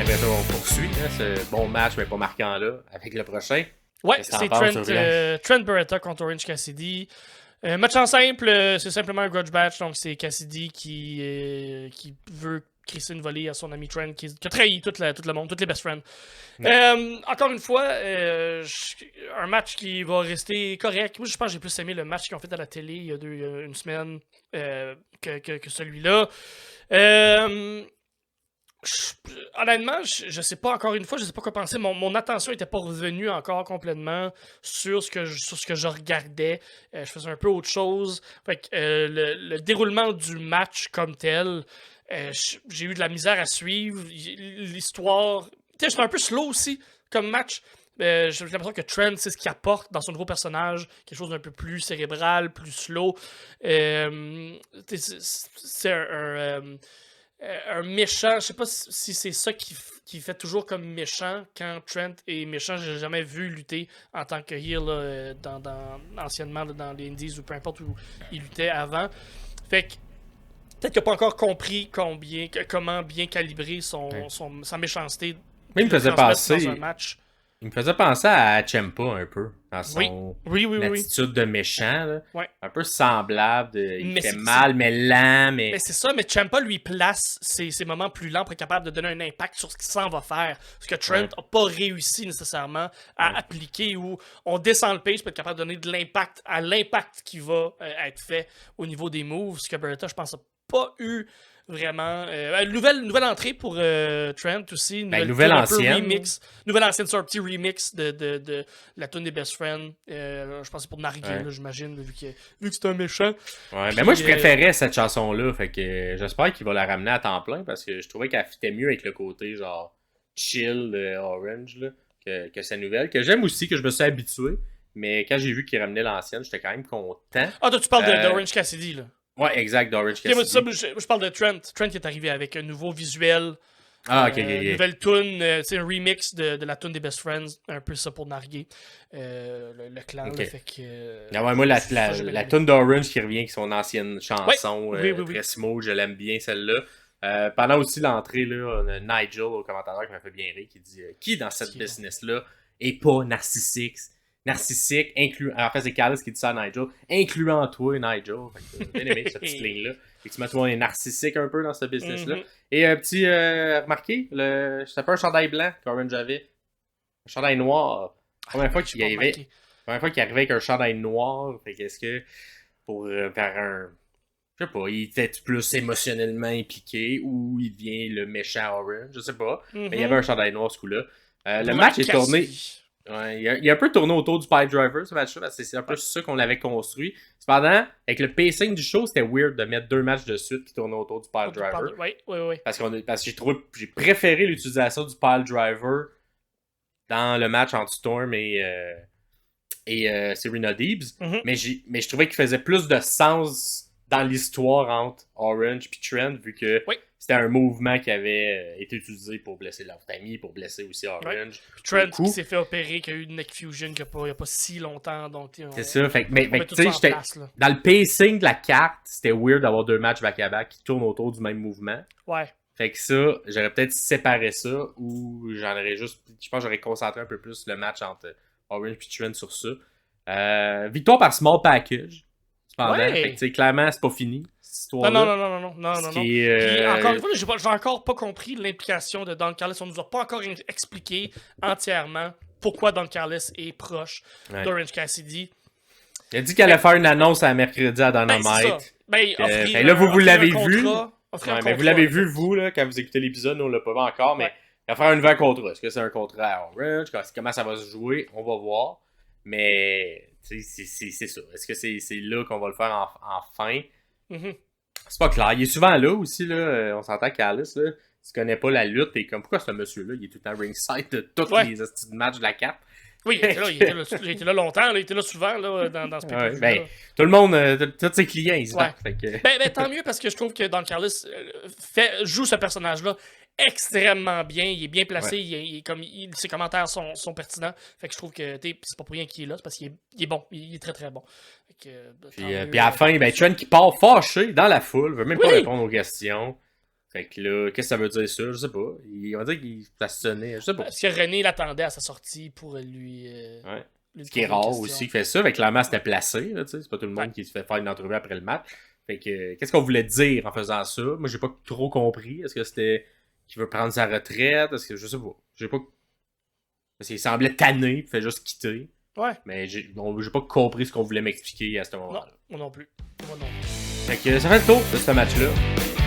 après ça, on poursuit ce bon match, mais pas marquant là, avec le prochain. Ouais, c'est Trent Beretta contre Orange Cassidy. Match en simple, c'est simplement un grudge match, donc c'est Cassidy qui veut crisser une volée à son ami Trent, qui a trahi tout le monde, toutes les best friends. Encore une fois, un match qui va rester correct. Moi, je pense que j'ai plus aimé le match qu'ils ont fait à la télé il y a une semaine que celui-là. Honnêtement, je sais pas, encore une fois, je sais pas quoi penser. Mon attention était pas revenue encore complètement sur ce que je regardais. Je faisais un peu autre chose. Fait que le déroulement du match comme tel, j'ai eu de la misère à suivre. L'histoire... J'étais un peu slow aussi comme match. J'ai l'impression que Trent, c'est ce qu'il apporte dans son nouveau personnage. Quelque chose d'un peu plus cérébral, plus slow. C'est un méchant, je sais pas si c'est ça qui fait toujours comme méchant. Quand Trent est méchant, j'ai jamais vu lutter en tant que heel là, anciennement là, dans les Indies ou peu importe où il luttait avant. Fait que peut-être qu'il n'a pas encore compris comment bien calibrer sa méchanceté. Mais il me faisait penser dans un match. Il me faisait penser à Ciampa un peu, dans son oui. attitude de méchant. Là. Ouais. Un peu semblable. Il Mais fait mal, mais lent. Mais c'est ça, mais Ciampa lui place ses moments plus lents pour être capable de donner un impact sur ce qu'il s'en va faire. Ce que Trent n'a pas réussi nécessairement à appliquer, où on descend le pace pour être capable de donner de l'impact à l'impact qui va être fait au niveau des moves. Ce que Beretta, je pense, n'a pas eu vraiment. Nouvelle entrée pour Trent aussi. Nouvelle ancienne. Nouvelle ancienne, c'est un petit remix de la tune des Best Friends. Je pense que c'est pour narguer, là, j'imagine, vu que c'est un méchant. Ouais, mais moi, je préférais cette chanson-là. Fait que j'espère qu'il va la ramener à temps plein parce que je trouvais qu'elle fitait mieux avec le côté genre chill de Orange là, que sa nouvelle. Que j'aime aussi, que je me suis habitué. Mais quand j'ai vu qu'il ramenait l'ancienne, j'étais quand même content. Ah, toi, tu parles d'Orange Cassidy, là. Ouais, exact, d'Orange Cassidy. Moi, je parle de Trent. Trent qui est arrivé avec un nouveau visuel. Ok. Nouvelle tune, c'est un remix de la tune des Best Friends, un peu ça pour narguer le clan. Okay. Là, fait que, moi, la tune d'Orange qui revient avec son ancienne chanson, très smooth, je l'aime bien celle-là. Pendant aussi l'entrée, là, on a Nigel, au commentateur, qui m'a fait bien rire, qui dit qui dans cette business-là est pas narcissique, en fait, c'est Callis qui dit ça à Nigel, incluant toi, Nigel. Fait que, bien aimé cette petite ligne-là. Effectivement, tout le monde est narcissique un peu dans ce business-là. Et un petit remarqué, c'était pas un chandail blanc qu'Orange avait, un chandail noir. Première fois qu'il arrivait avec un chandail noir, fait qu'est-ce que pour faire un. Je sais pas, il était plus émotionnellement impliqué ou il devient le méchant Orange, je sais pas. Mais il y avait un chandail noir ce coup-là. Le match est tourné. Ouais, il a un peu tourné autour du pile driver ce match-là, parce que c'est un peu ça qu'on avait construit. Cependant, avec le pacing du show, c'était weird de mettre 2 matchs de suite qui tournaient autour du pile driver. Oui. Parce que j'ai préféré l'utilisation du pile driver dans le match entre Storm et Serena Deebs. Mais je trouvais qu'il faisait plus de sens dans l'histoire entre Orange et Trent, vu que c'était un mouvement qui avait été utilisé pour blesser leur famille, pour blesser aussi Orange. Trent qui s'est fait opérer, qui a eu une neck fusion il n'y a pas si longtemps. C'est ça. Mais tu sais, dans le pacing de la carte, c'était weird d'avoir 2 matchs back-à-back qui tournent autour du même mouvement. Ouais. Fait que ça, j'aurais peut-être séparé ça, ou je pense que j'aurais concentré un peu plus le match entre Orange et Trent sur ça. Victoire par small package. Cependant, fait que, clairement, c'est pas fini. Non. Puis, encore une fois, j'ai encore pas compris l'implication de Don Callis. On nous a pas encore expliqué entièrement pourquoi Don Callis est proche d'Orange Cassidy. Il a dit qu'elle allait faire une annonce à mercredi à Dynamite. Là, vous l'avez vu. Mais vous l'avez vu, vous, là, quand vous écoutez l'épisode, nous on l'a pas vu encore, mais il va faire un nouvel contrat. Est-ce que c'est un contrat à Orange? Comment ça va se jouer? On va voir. Mais c'est ça. Est-ce que c'est là qu'on va le faire en fin? C'est pas clair. Il est souvent là aussi, là. On s'entend qu'Alice, là, tu connais pas la lutte, et comme pourquoi ce monsieur-là, il est tout le temps ringside de tous les matchs de la carte. Oui, il était là longtemps, là, il était là souvent là, dans ce pay-per-view. Tout le monde, tous ses clients, ils se battent. Tant mieux, parce que je trouve que Don Callis joue ce personnage-là extrêmement bien. Il est bien placé, ses commentaires sont pertinents. Fait que je trouve que c'est pas pour rien qu'il est là, c'est parce qu'il est bon, il est très très bon. Puis à la fin, Trent qui part fâché dans la foule, veut même pas répondre aux questions. Fait que là, qu'est-ce que ça veut dire ça? Je sais pas. On va dire qu'il façonnait, je sais pas. Est-ce que René l'attendait à sa sortie pour lui... Ouais. lui Ce qui est rare aussi qu'il fait ça. Fait que clairement, c'était placé. Là, c'est pas tout le monde qui se fait faire une entrevue après le match. Fait que, qu'est-ce qu'on voulait dire en faisant ça? Moi, j'ai pas trop compris. Est-ce que c'était qu'il veut prendre sa retraite? Est-ce que je sais pas. J'ai pas. Parce qu'il semblait tanné, il fait juste quitter. Ouais. Mais j'ai pas compris ce qu'on voulait m'expliquer à ce moment-là. Non, moi non plus. Moi non plus. Fait que ça fait le tour de ce match-là.